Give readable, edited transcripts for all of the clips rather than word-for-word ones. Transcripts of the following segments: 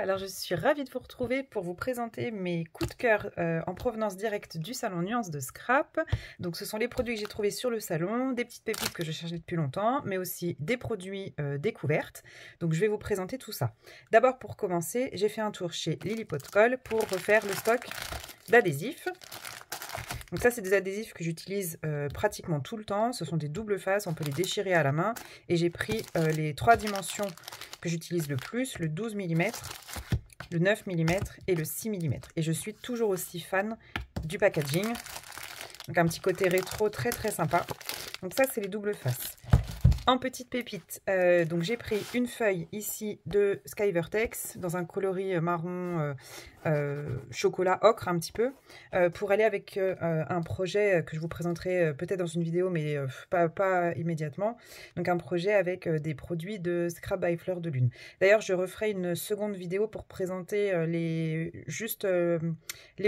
alors je suis ravie de vous retrouver pour vous présenter mes coups de cœur en provenance directe du salon Nuances de Scrap. Donc ce sont les produits que j'ai trouvés sur le salon, des petites pépites que je cherchais depuis longtemps, mais aussi des produits découvertes. Donc je vais vous présenter tout ça. D'abord pour commencer, j'ai fait un tour chez Lily Pot de Colle pour refaire le stock d'adhésifs. Donc ça, c'est des adhésifs que j'utilise pratiquement tout le temps. Ce sont des doubles faces, on peut les déchirer à la main. Et j'ai pris les 3 dimensions que j'utilise le plus, le 12 mm, le 9 mm et le 6 mm. Et je suis toujours aussi fan du packaging. Donc un petit côté rétro très très sympa. Donc ça, c'est les doubles faces. En petite pépite, donc j'ai pris une feuille ici de Skyvertex dans un coloris marron chocolat ocre un petit peu pour aller avec un projet que je vous présenterai peut-être dans une vidéo mais pas immédiatement. Donc un projet avec des produits de Scrap by Fleur de Lune. D'ailleurs je referai une seconde vidéo pour présenter les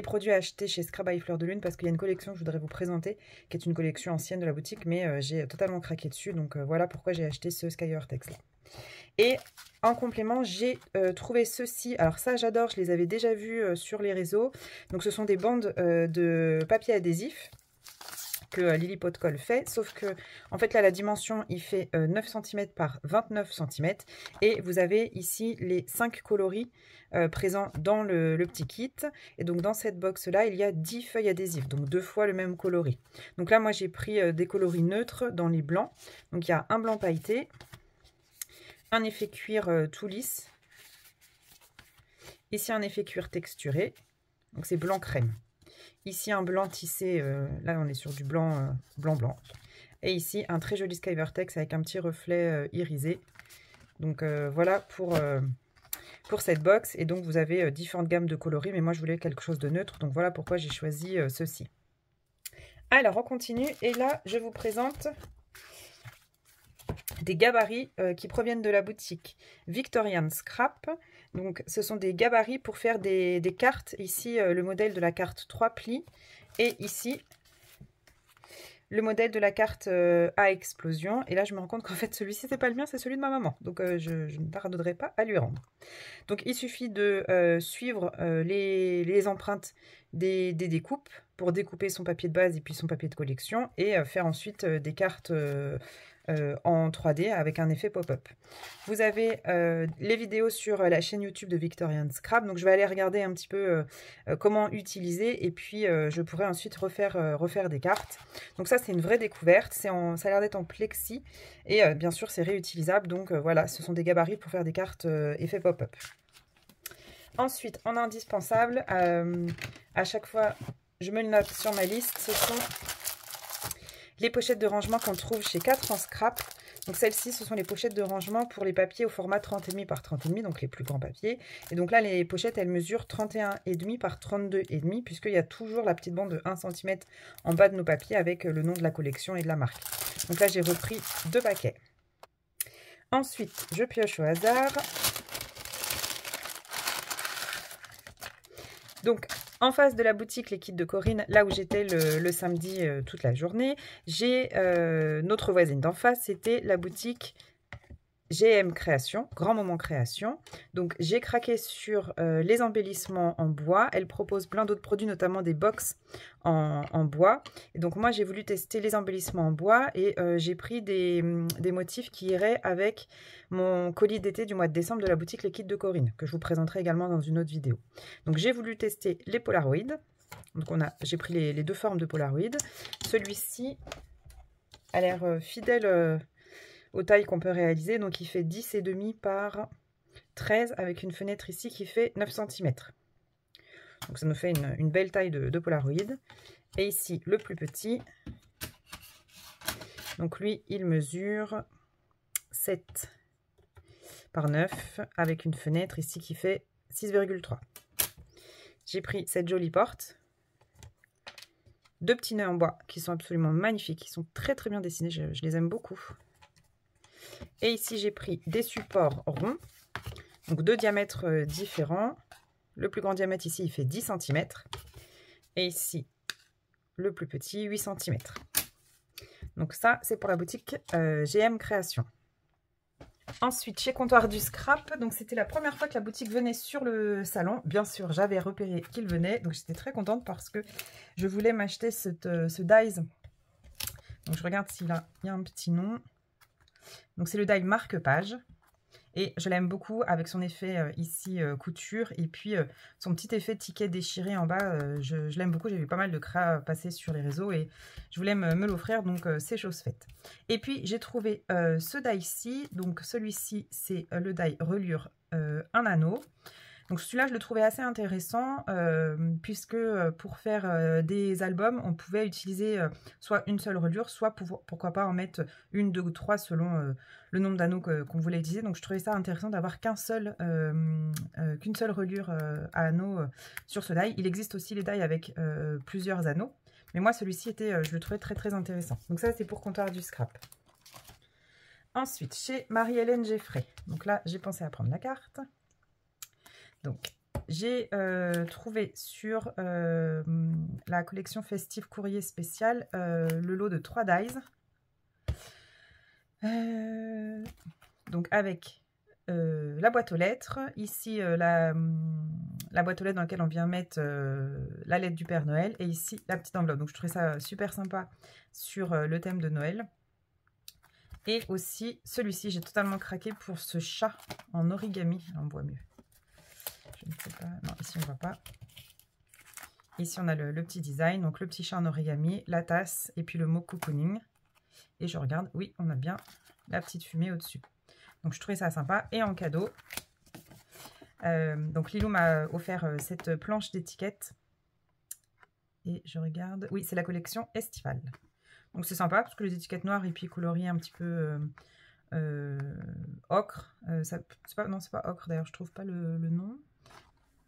produits achetés chez Scrap by Fleur de Lune parce qu'il y a une collection que je voudrais vous présenter qui est une collection ancienne de la boutique mais j'ai totalement craqué dessus donc voilà pourquoi j'ai acheté ce Skyvertex là. Et en complément, j'ai trouvé ceci. Alors ça, j'adore, je les avais déjà vus sur les réseaux. Donc ce sont des bandes de papier adhésif que Lily Pot de Colle fait. Sauf que, en fait, là, la dimension, il fait 9 cm par 29 cm. Et vous avez ici les 5 coloris présents dans le petit kit. Et donc, dans cette box-là, il y a 10 feuilles adhésives. Donc, 2 fois le même coloris. Donc là, moi, j'ai pris des coloris neutres dans les blancs. Donc, il y a un blanc pailleté. Un effet cuir tout lisse. Ici, un effet cuir texturé. Donc, c'est blanc crème. Ici, un blanc tissé. Là, on est sur du blanc, blanc. Et ici, un très joli Skyvertex avec un petit reflet irisé. Donc, voilà pour cette box. Et donc, vous avez différentes gammes de coloris. Mais moi, je voulais quelque chose de neutre. Donc, voilà pourquoi j'ai choisi ceci. Alors, on continue. Et là, je vous présente des gabarits qui proviennent de la boutique Victorian Scrap. Donc ce sont des gabarits pour faire des cartes. Ici le modèle de la carte 3 plis et ici le modèle de la carte à explosion. Et là je me rends compte qu'en fait celui-ci c'est pas le mien, c'est celui de ma maman. Donc je ne tarderai pas à lui rendre. Donc il suffit de suivre les empreintes des découpes pour découper son papier de base et puis son papier de collection et faire ensuite des cartes en 3D avec un effet pop-up. Vous avez les vidéos sur la chaîne YouTube de Victorian Scrap, donc je vais aller regarder un petit peu comment utiliser et puis je pourrai ensuite refaire des cartes. Donc ça c'est une vraie découverte, ça a l'air d'être en plexi et bien sûr c'est réutilisable, donc voilà, ce sont des gabarits pour faire des cartes effet pop-up. Ensuite, en indispensable, à chaque fois je me le note sur ma liste, ce sont les pochettes de rangement qu'on trouve chez 4 en scrap. Donc celles-ci, ce sont les pochettes de rangement pour les papiers au format 30,5 par 30,5, donc les plus grands papiers. Et donc là, les pochettes, elles mesurent 31,5 par 32,5, puisqu'il y a toujours la petite bande de 1 cm en bas de nos papiers avec le nom de la collection et de la marque. Donc là, j'ai repris 2 paquets. Ensuite, je pioche au hasard. Donc, en face de la boutique Les Kits de Corinne, là où j'étais le samedi toute la journée, j'ai notre voisine d'en face, c'était la boutique GM Création, Grand Moment Création. Donc j'ai craqué sur les embellissements en bois. Elle propose plein d'autres produits, notamment des box en bois. Et donc moi j'ai voulu tester les embellissements en bois et j'ai pris des motifs qui iraient avec mon colis d'été du mois de décembre de la boutique Les Kits de Corinne, que je vous présenterai également dans une autre vidéo. Donc j'ai voulu tester les Polaroid. Donc j'ai pris les 2 formes de Polaroid. Celui-ci a l'air fidèle aux tailles qu'on peut réaliser. Donc il fait 10,5 par 13 avec une fenêtre ici qui fait 9 cm. Donc ça nous fait une belle taille de Polaroid. Et ici le plus petit. Donc lui il mesure 7 par 9 avec une fenêtre ici qui fait 6,3. J'ai pris cette jolie porte. 2 petits nœuds en bois qui sont absolument magnifiques. Qui sont très très bien dessinés. Je les aime beaucoup. Et ici, j'ai pris des supports ronds, donc 2 diamètres différents. Le plus grand diamètre ici, il fait 10 cm. Et ici, le plus petit, 8 cm. Donc ça, c'est pour la boutique GM Création. Ensuite, chez Comptoir du Scrap, donc c'était la première fois que la boutique venait sur le salon. Bien sûr, j'avais repéré qu'il venait, donc j'étais très contente parce que je voulais m'acheter ce dies. Donc je regarde s'il y a un petit nom. Donc c'est le die marque-page. Et je l'aime beaucoup avec son effet ici couture et puis son petit effet ticket déchiré en bas. Je l'aime beaucoup, j'ai vu pas mal de cras passer sur les réseaux et je voulais me l'offrir, donc c'est chose faite. Et puis j'ai trouvé ce die-ci, donc celui-ci c'est le die reliure un anneau. Donc celui-là, je le trouvais assez intéressant puisque pour faire des albums, on pouvait utiliser soit une seule reliure, soit pourquoi pas en mettre une, deux ou trois selon le nombre d'anneaux qu'on voulait utiliser. Donc je trouvais ça intéressant d'avoir qu'une seule reliure à anneaux sur ce die. Il existe aussi les die avec plusieurs anneaux. Mais moi, celui-ci, je le trouvais très très intéressant. Donc ça, c'est pour Comptoir du Scrap. Ensuite, chez Marie-Hélène Geffray. Donc là, j'ai pensé à prendre la carte. Donc, j'ai trouvé sur la collection Festive Courrier Spécial le lot de 3 dies. Donc, avec la boîte aux lettres. Ici, la boîte aux lettres dans laquelle on vient mettre la lettre du Père Noël. Et ici, la petite enveloppe. Donc, je trouvais ça super sympa sur le thème de Noël. Et aussi, celui-ci, j'ai totalement craqué pour ce chat en origami. On voit mieux. Je ne sais pas. Non, ici on ne voit pas. Ici on a le petit design, donc le petit chat en origami, la tasse et puis le mot cocooning. Et je regarde, oui, on a bien la petite fumée au-dessus. Donc je trouvais ça sympa. Et en cadeau, donc Lilou m'a offert cette planche d'étiquette. Et je regarde, oui, c'est la collection estivale. Donc c'est sympa parce que les étiquettes noires et puis coloriées un petit peu ocre. Non, c'est pas ocre d'ailleurs, je trouve pas le nom.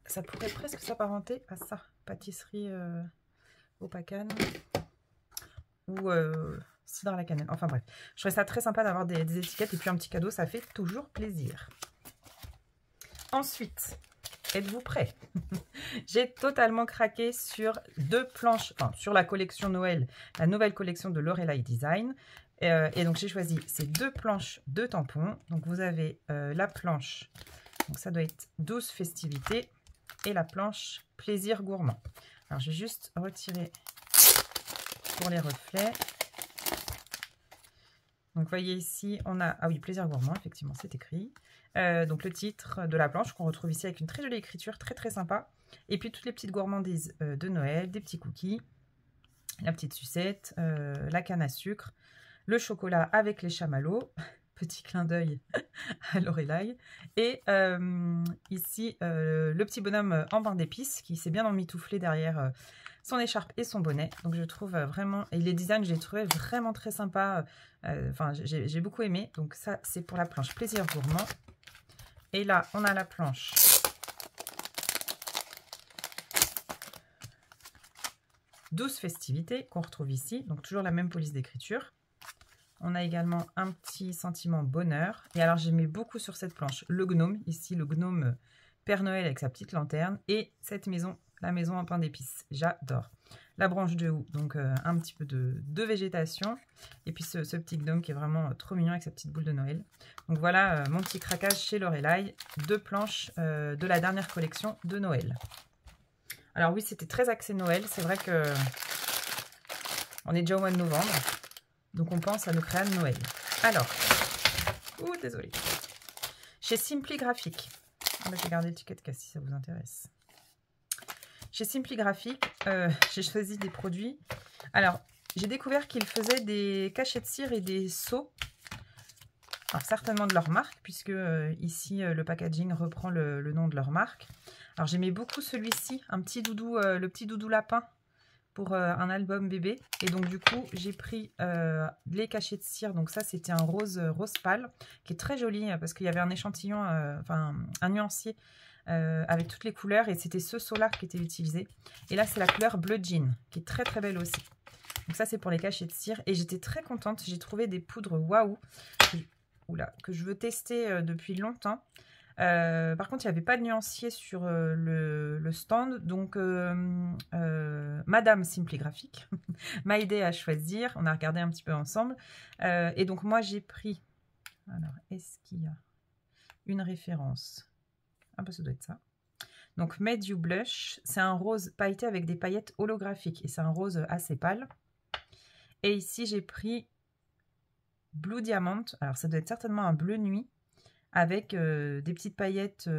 Ça pourrait presque s'apparenter à ça, pâtisserie au pacane ou cidre à la cannelle. Enfin bref, je trouvais ça très sympa d'avoir des étiquettes et puis un petit cadeau, ça fait toujours plaisir. Ensuite, êtes-vous prêts? J'ai totalement craqué sur 2 planches, enfin sur la collection Noël, la nouvelle collection de Lorelai Design. Et donc j'ai choisi ces 2 planches de tampons. Donc vous avez la planche, donc ça doit être 12 festivités. Et la planche plaisir gourmand. Alors je vais juste retirer pour les reflets. Donc vous voyez ici on a, ah oui, plaisir gourmand, effectivement c'est écrit. Donc le titre de la planche qu'on retrouve ici avec une très jolie écriture, très très sympa. Et puis toutes les petites gourmandises de Noël, des petits cookies, la petite sucette, la canne à sucre, le chocolat avec les chamallows. Petit clin d'œil à Lorelai. Et ici, le petit bonhomme en pain d'épices qui s'est bien emmitouflé derrière son écharpe et son bonnet. Donc je trouve vraiment, et les designs, je les trouvais vraiment très sympas. Enfin, j'ai beaucoup aimé. Donc ça, c'est pour la planche plaisir gourmand. Et là, on a la planche douze festivités qu'on retrouve ici. Donc toujours la même police d'écriture. On a également un petit sentiment bonheur. Et alors, j'aimais beaucoup sur cette planche le gnome. Ici, le gnome Père Noël avec sa petite lanterne. Et cette maison, la maison en pain d'épices. J'adore. La branche de houx, donc un petit peu de végétation. Et puis ce petit gnome qui est vraiment trop mignon avec sa petite boule de Noël. Donc voilà mon petit craquage chez Lorelai. 2 planches de la dernière collection de Noël. Alors oui, c'était très axé Noël. C'est vrai que on est déjà au mois de novembre. Donc on pense à nos créas de Noël. Alors, désolé. Chez Simply Graphic. Je vais garder l'étiquette casse si ça vous intéresse. Chez Simply Graphic, j'ai choisi des produits. Alors, j'ai découvert qu'ils faisaient des cachets de cire et des seaux. Alors certainement de leur marque, puisque ici le packaging reprend le nom de leur marque. Alors j'aimais beaucoup celui-ci, un petit doudou, le petit doudou lapin. Pour un album bébé. Et donc du coup j'ai pris les cachets de cire. Donc ça c'était un rose pâle qui est très joli parce qu'il y avait un échantillon, enfin un nuancier avec toutes les couleurs et c'était ce seau-là qui était utilisé. Et là c'est la couleur bleu jean qui est très très belle aussi. Donc ça c'est pour les cachets de cire et j'étais très contente. J'ai trouvé des poudres waouh que je veux tester depuis longtemps. Par contre, il n'y avait pas de nuancier sur le stand, donc Madame Simply Graphic m'a aidé à choisir. On a regardé un petit peu ensemble. Et donc, moi, j'ai pris Alors, est-ce qu'il y a une référence? Ah bah ça doit être ça. Donc, Made You Blush, c'est un rose pailleté avec des paillettes holographiques. Et c'est un rose assez pâle. Et ici, j'ai pris Blue Diamond. Alors, ça doit être certainement un bleu nuit. Avec des petites paillettes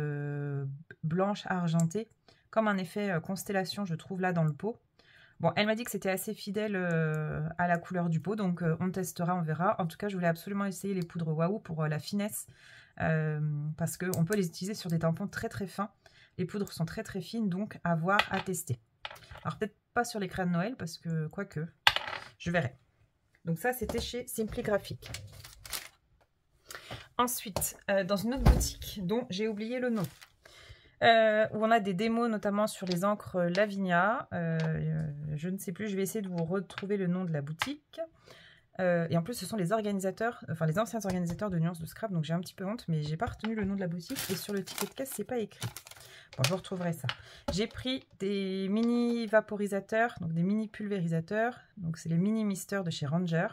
blanches argentées. Comme un effet constellation, je trouve, là, dans le pot. Bon, elle m'a dit que c'était assez fidèle à la couleur du pot, donc on testera, on verra. En tout cas, je voulais absolument essayer les poudres Waouh pour la finesse, parce qu'on peut les utiliser sur des tampons très très fins. Les poudres sont très très fines, donc à voir, à tester. Alors peut-être pas sur les crayons de Noël, parce que quoique, je verrai. Donc ça, c'était chez Simply Graphic. Ensuite, dans une autre boutique dont j'ai oublié le nom. Où on a des démos notamment sur les encres Lavinia. Je ne sais plus, je vais essayer de vous retrouver le nom de la boutique. Et en plus, ce sont les organisateurs, enfin les anciens organisateurs de Nuances de Scrap, donc j'ai un petit peu honte, mais j'ai pas retenu le nom de la boutique et sur le ticket de caisse, c'est pas écrit. Bon, je vous retrouverai ça. J'ai pris des mini vaporisateurs, donc des mini pulvérisateurs, donc c'est les mini misters de chez Ranger.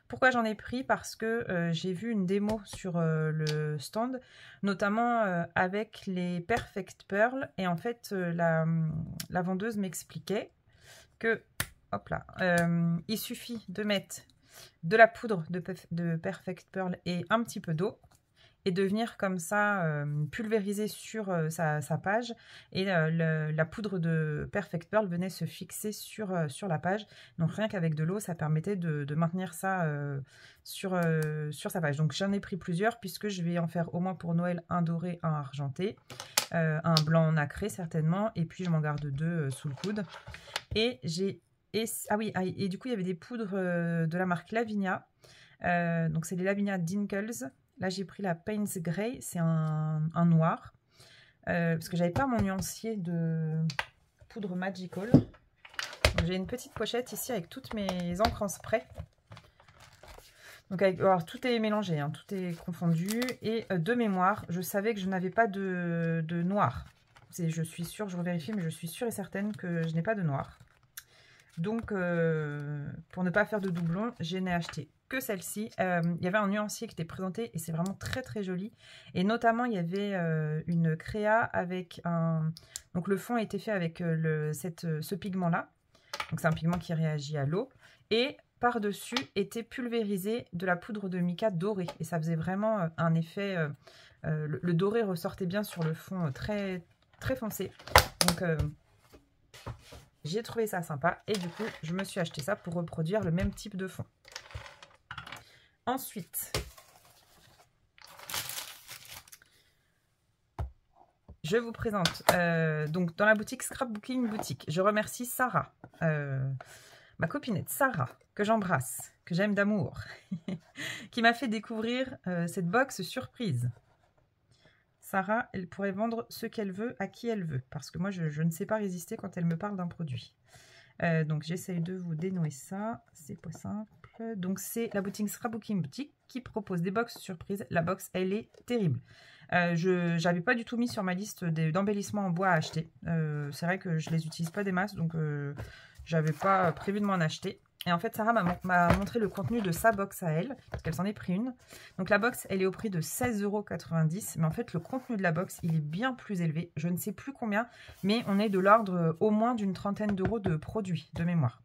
Pourquoi j'en ai pris? Parce que j'ai vu une démo sur le stand, notamment avec les Perfect Pearl. Et en fait, la vendeuse m'expliquait que, hop là, il suffit de mettre de la poudre de Perfect Pearl et un petit peu d'eau. Et de venir comme ça pulvériser sur sa page. Et la poudre de Perfect Pearl venait se fixer sur la page. Donc rien qu'avec de l'eau, ça permettait de maintenir ça sur sa page. Donc j'en ai pris plusieurs puisque je vais en faire au moins pour Noël un doré, un argenté. Un blanc nacré certainement. Et puis je m'en garde deux sous le coude. Et j'ai... Ah oui, et du coup il y avait des poudres de la marque Lavinia. Donc c'est les Lavinia Dinkles. Là, j'ai pris la Payne's Grey, c'est un noir. Parce que j'avais pas mon nuancier de poudre Magical. J'ai une petite pochette ici avec toutes mes encres en spray. Donc, alors, tout est mélangé, hein, tout est confondu. Et de mémoire, je savais que je n'avais pas de noir. Je suis sûre, je revérifie, mais je suis sûre et certaine que je n'ai pas de noir. Donc, pour ne pas faire de doublons, je n'ai acheté que celle-ci. Il y avait un nuancier qui était présenté et c'est vraiment très très joli. Et notamment, il y avait une créa avec un... Donc, le fond était fait avec ce pigment-là. Donc, c'est un pigment qui réagit à l'eau. Et par-dessus était pulvérisé de la poudre de mica dorée. Et ça faisait vraiment un effet... le doré ressortait bien sur le fond très, très foncé. Donc... j'ai trouvé ça sympa et du coup, je me suis acheté ça pour reproduire le même type de fond. Ensuite, je vous présente donc dans la boutique Scrapbooking Boutique. Je remercie Sarah, ma copinette Sarah, que j'embrasse, que j'aime d'amour, qui m'a fait découvrir cette box surprise. Sarah, elle pourrait vendre ce qu'elle veut à qui elle veut. Parce que moi, je ne sais pas résister quand elle me parle d'un produit. Donc, j'essaye de vous dénouer ça. C'est pas simple. Donc, c'est la boutique Scrapbooking Boutique qui propose des box surprises. La box, elle est terrible. Je n'avais pas du tout mis sur ma liste d'embellissements en bois à acheter. C'est vrai que je les utilise pas des masses. Donc, j'avais pas prévu de m'en acheter. Et en fait, Sarah m'a montré le contenu de sa box à elle, parce qu'elle s'en est pris une. Donc la box, elle est au prix de 16,90 €. Mais en fait, le contenu de la box, il est bien plus élevé. Je ne sais plus combien, mais on est de l'ordre au moins d'une trentaine d'euros de produits, de mémoire.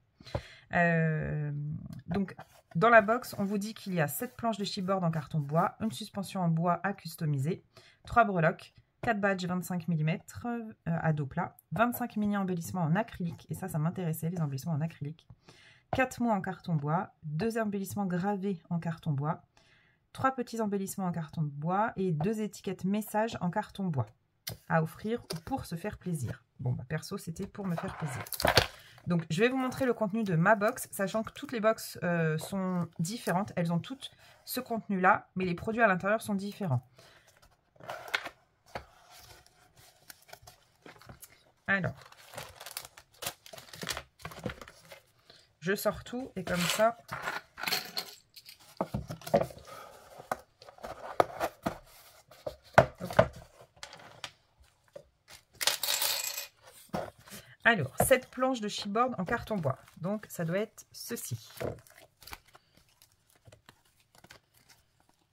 Donc, dans la box, on vous dit qu'il y a 7 planches de chipboard en carton bois, une suspension en bois à customiser, 3 breloques, 4 badges 25 mm à dos plat, 25 mini embellissements en acrylique. Et ça m'intéressait, les embellissements en acrylique. 4 mots en carton bois, 2 embellissements gravés en carton bois, 3 petits embellissements en carton bois et 2 étiquettes messages en carton bois à offrir pour se faire plaisir. Bon, bah, perso, c'était pour me faire plaisir. Donc, je vais vous montrer le contenu de ma box, sachant que toutes les boxes sont différentes. Elles ont toutes ce contenu-là, mais les produits à l'intérieur sont différents. Alors... je sors tout et comme ça, alors, cette planche de chipboard en carton bois. Donc, ça doit être ceci.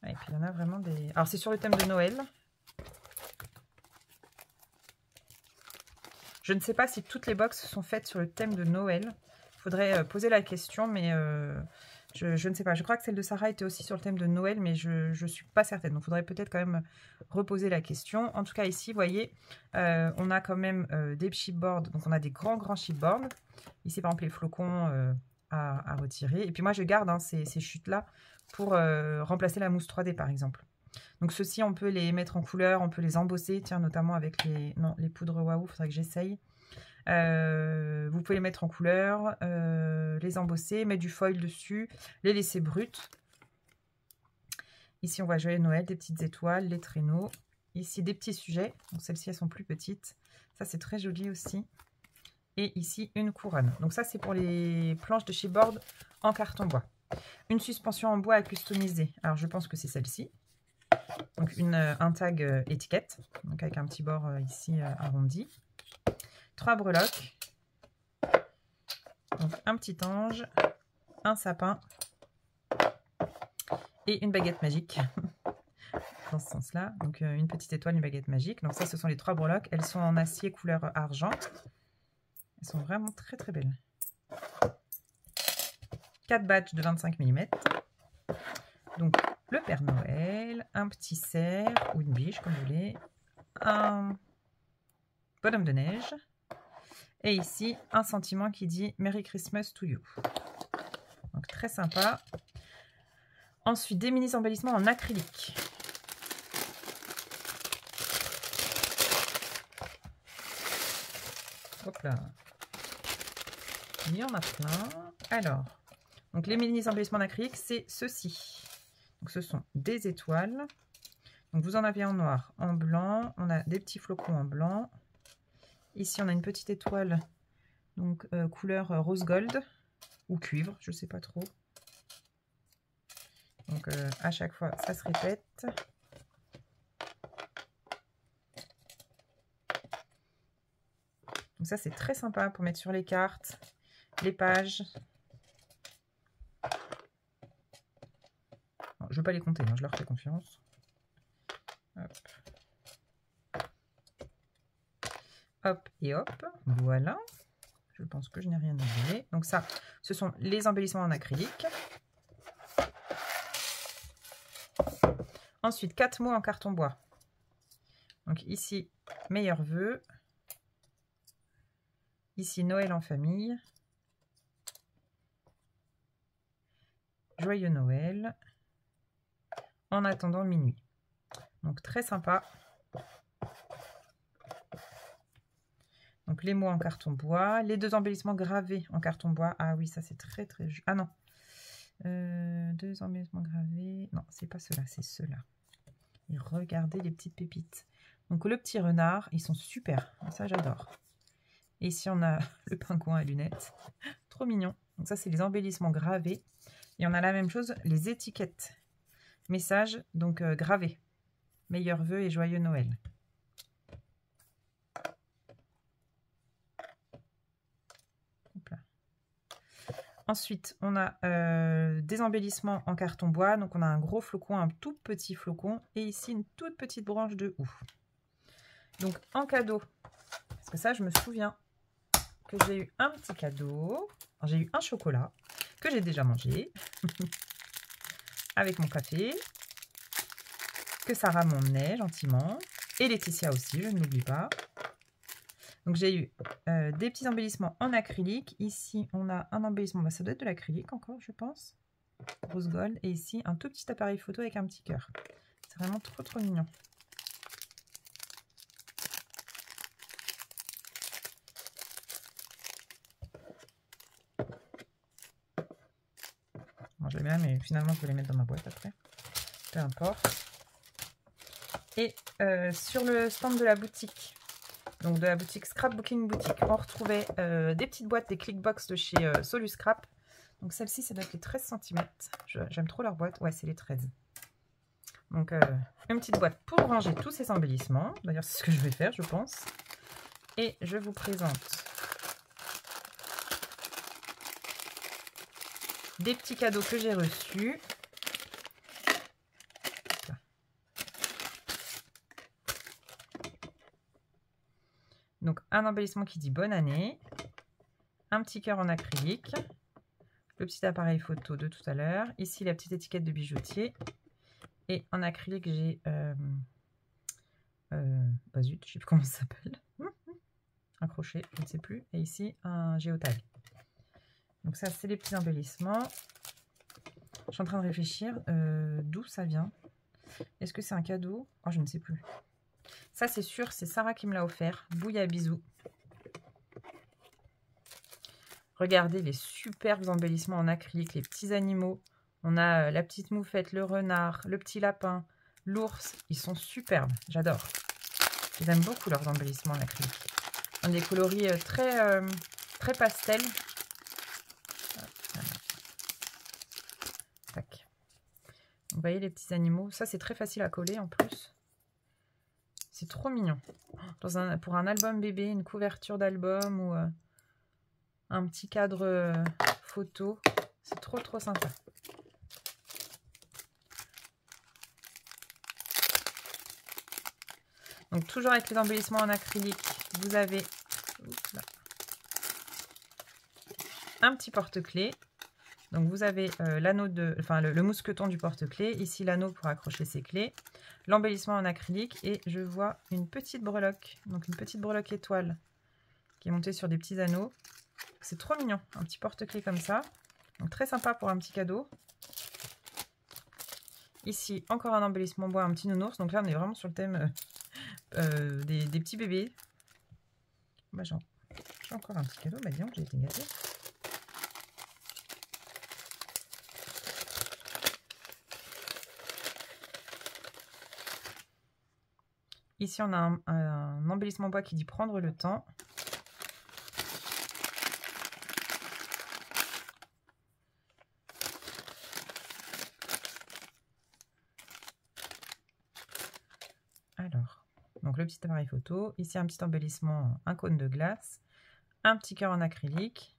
Et puis il y en a vraiment des... Alors c'est sur le thème de Noël. Je ne sais pas si toutes les box sont faites sur le thème de Noël. Il faudrait poser la question, mais je ne sais pas. Je crois que celle de Sarah était aussi sur le thème de Noël, mais je ne suis pas certaine. Donc il faudrait peut-être quand même reposer la question. En tout cas ici, vous voyez, on a quand même des chipboards. Donc on a des grands chipboards. Ici par exemple les flocons à retirer. Et puis moi je garde hein, ces chutes-là pour remplacer la mousse 3D par exemple. Donc ceux-ci, on peut les mettre en couleur, on peut les embosser, tiens, notamment avec les... Non, les poudres Waouh, il faudrait que j'essaye. Vous pouvez les mettre en couleur, les embosser, mettre du foil dessus, les laisser brutes. Ici, on voit Joyeux Noël, des petites étoiles, les traîneaux. Ici, des petits sujets. Donc celles-ci, elles sont plus petites. Ça, c'est très joli aussi. Et ici, une couronne. Donc ça, c'est pour les planches de chipboard en carton bois. Une suspension en bois à customiser. Alors, je pense que c'est celle-ci. Donc un tag étiquette, donc avec un petit bord ici arrondi. 3 breloques. Donc un petit ange, un sapin et une baguette magique. Dans ce sens-là. Donc une petite étoile, une baguette magique. Donc ça, ce sont les 3 breloques. Elles sont en acier couleur argent. Elles sont vraiment très très belles. 4 badges de 25 mm. Donc le Père Noël, un petit cerf ou une biche comme vous voulez, un bonhomme de neige et ici un sentiment qui dit Merry Christmas to you. Donc très sympa. Ensuite des mini embellissements en acrylique. Hop là. Il y en a plein. Alors, donc les mini embellissements en acrylique, c'est ceux-ci. Donc ce sont des étoiles. Donc vous en avez en noir, en blanc. On a des petits flocons en blanc. Ici on a une petite étoile, donc couleur rose gold ou cuivre, je sais pas trop. Donc à chaque fois ça se répète. Donc ça c'est très sympa pour mettre sur les cartes, les pages. Je ne vais pas les compter, hein, je leur fais confiance. Hop. Hop et hop, voilà. Je pense que je n'ai rien oublié. Donc ça, ce sont les embellissements en acrylique. Ensuite, 4 mots en carton bois. Donc ici, meilleurs vœux. Ici, Noël en famille. Joyeux Noël. En attendant minuit. Donc très sympa. Donc les mots en carton bois. Les 2 embellissements gravés en carton bois. Ah oui, ça c'est très très... Ah non. 2 embellissements gravés. Non, c'est pas ceux-là, c'est ceux-là. Et regardez les petites pépites. Donc le petit renard, ils sont super. Ça j'adore. Et ici on a le pingouin à lunettes. Trop mignon. Donc ça c'est les embellissements gravés. Et on a la même chose, les étiquettes. Message donc gravé. Meilleurs vœux et joyeux Noël. Hop là. Ensuite, on a des embellissements en carton bois. Donc on a un gros flocon, un tout petit flocon. Et ici une toute petite branche de houx. Donc en cadeau, parce que ça je me souviens que j'ai eu un petit cadeau. J'ai eu un chocolat que j'ai déjà mangé. Avec mon café. Que Sarah m'emmenait gentiment. Et Laetitia aussi, je ne l'oublie pas. Donc j'ai eu des petits embellissements en acrylique. Ici, on a un embellissement, bah, ça doit être de l'acrylique encore, je pense. Rose gold. Et ici, un tout petit appareil photo avec un petit cœur. C'est vraiment trop trop mignon. Bon, je les mets, mais finalement, je vais les mettre dans ma boîte après. Peu importe. Et sur le stand de la boutique, donc de la boutique Scrapbooking Boutique, on retrouvait des petites boîtes, des clickbox de chez Soluscrap. Donc celle-ci, ça doit être les 13 cm. J'aime trop leur boîte. Ouais, c'est les 13. Donc une petite boîte pour ranger tous ces embellissements. D'ailleurs, c'est ce que je vais faire, je pense. Et je vous présente des petits cadeaux que j'ai reçus. un embellissement qui dit bonne année, un petit cœur en acrylique, le petit appareil photo de tout à l'heure, ici la petite étiquette de bijoutier, et en acrylique j'ai, bah zut, je sais plus comment ça s'appelle, un crochet, je ne sais plus, et ici un géotag. Donc ça c'est les petits embellissements. Je suis en train de réfléchir d'où ça vient. Est-ce que c'est un cadeau? Oh, je ne sais plus. Ça c'est sûr, c'est Sarah qui me l'a offert. Bouilla bisous. Regardez les superbes embellissements en acrylique, les petits animaux. On a la petite moufette, le renard, le petit lapin, l'ours. Ils sont superbes, j'adore. J'aime beaucoup leurs embellissements en acrylique. On a des coloris très pastel. Tac. Vous voyez les petits animaux. Ça, c'est très facile à coller en plus. C'est trop mignon. Pour un album bébé, une couverture d'album ou un petit cadre photo. C'est trop sympa. Donc toujours avec les embellissements en acrylique, vous avez un petit porte-clés. Donc vous avez l'anneau le mousqueton du porte-clés, ici l'anneau pour accrocher ses clés, l'embellissement en acrylique et je vois une petite breloque, donc une petite breloque étoile qui est montée sur des petits anneaux. C'est trop mignon, un petit porte-clés comme ça, donc très sympa pour un petit cadeau. Ici encore un embellissement bois, un petit nounours, donc là on est vraiment sur le thème des petits bébés. Bah, j'ai encore un petit cadeau, bah disons que j'ai été gâtée. Ici, on a un embellissement bois qui dit prendre le temps. Alors, donc le petit appareil photo. Ici, un petit embellissement, un cône de glace. Un petit cœur en acrylique.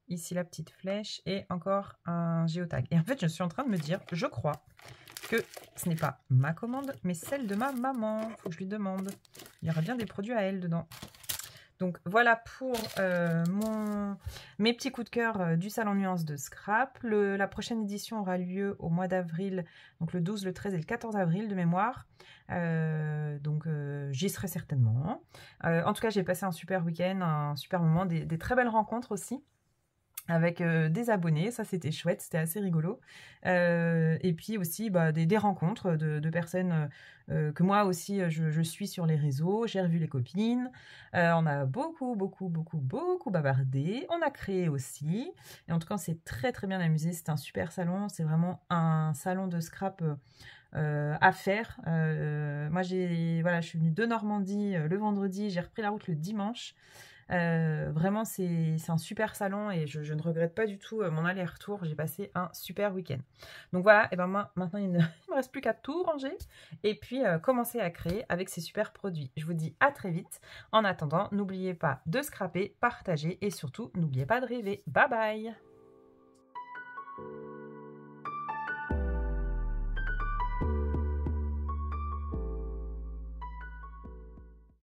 Ici, la petite flèche et encore un géotag. Et en fait, je suis en train de me dire, je crois que ce n'est pas ma commande, mais celle de ma maman. Il faut que je lui demande. Il y aura bien des produits à elle dedans. Donc voilà pour mes petits coups de cœur du Salon Nuances de Scrap. La prochaine édition aura lieu au mois d'avril, donc le 12, le 13 et le 14 avril de mémoire. Donc j'y serai certainement. En tout cas, j'ai passé un super week-end, un super moment, des très belles rencontres aussi. Avec des abonnés, ça c'était chouette, c'était assez rigolo. Et puis aussi des rencontres de personnes que moi aussi je suis sur les réseaux, j'ai revu les copines, on a beaucoup bavardé, on a créé aussi, et en tout cas on s'est très bien amusé, c'était un super salon, c'est vraiment un salon de scrap à faire. Moi je suis venue de Normandie le vendredi, j'ai repris la route le dimanche. Vraiment c'est un super salon et je ne regrette pas du tout mon aller-retour, j'ai passé un super week-end. Donc voilà, et ben moi maintenant il ne me reste plus qu'à tout ranger et puis commencer à créer avec ces super produits. Je vous dis à très vite. En attendant, n'oubliez pas de scraper, partager et surtout n'oubliez pas de rêver. Bye bye.